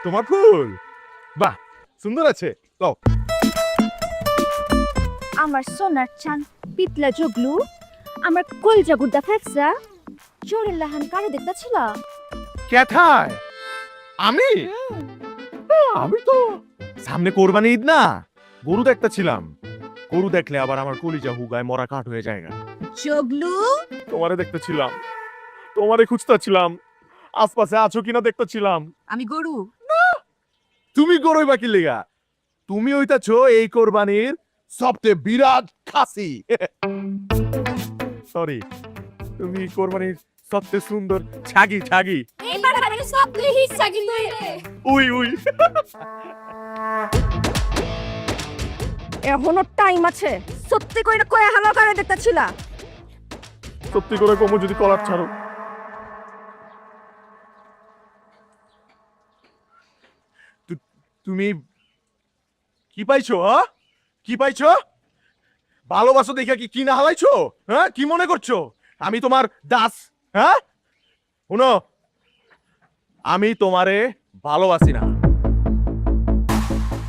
তোমার ফুল বাহ সুন্দর আছে লও আমার সোনার চান পিতলা জগলু আমার কলজা গুদ্দা ফেকসা চোরের লাহান কারে দেখতেছিল কেথায় আমি আমি তো সামনে কোরবানি ঈদ না গরু দেখতে ছিলাম গরু দেখলে আবার আমার কলিজা হুগায় মরা কাঠ হয়ে যায় জগলু তোমারে দেখতে ছিলাম তোমারে খুঁজতে ছিলাম আশপাশে আছো কিনা দেখতে ছিলাম আমি গরু তুমি গরুই বাকি লেগা তুমি হইতাছো এই কোরবানির সবচেয়ে বিরাট খাসি সরি তুমি কোরবানির সবচেয়ে সুন্দর ছাগি ছাগি এইবার আমি সব হিস্সা কিন্তু উই উই এখনো টাইম আছে সত্যি কইরা কয়ে হালো করে দেখতেছিল সত্যি করে কমু যদি কলার ছাড়ো তুমি কি পাইছো হ্যাঁ কি পাইছো ভালোবাসো দেখে কি কিনা হালাইছো হ্যাঁ কি মনে করছো আমি তোমার দাস হ্যাঁ শুনো আমি তোমারে ভালোবাসি না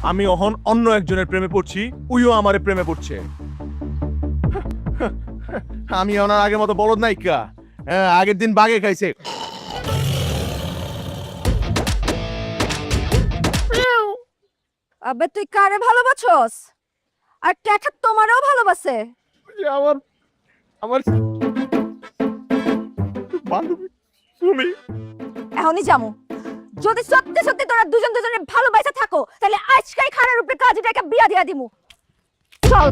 আমি অহন অন্য একজনের প্রেমে পড়ছি উইও আমারে প্রেমে পড়ছে আমি ওনার আগের মতো বলদ নাইকা আগের দিন বাগে খাইছে আবে তুই কারে ভালোবাসছস আর ট্যাঠা তোমারও ভালোবাসে আমার আমার বান্ধবী তুমি এখনই যামু যদি সত্যি সত্যি তোরা দুজন দুজনের ভালোবাসা থাকো তাহলে আজকাই খানার উপরে কাজীটাকে বিয়া দিয়া দিমু চল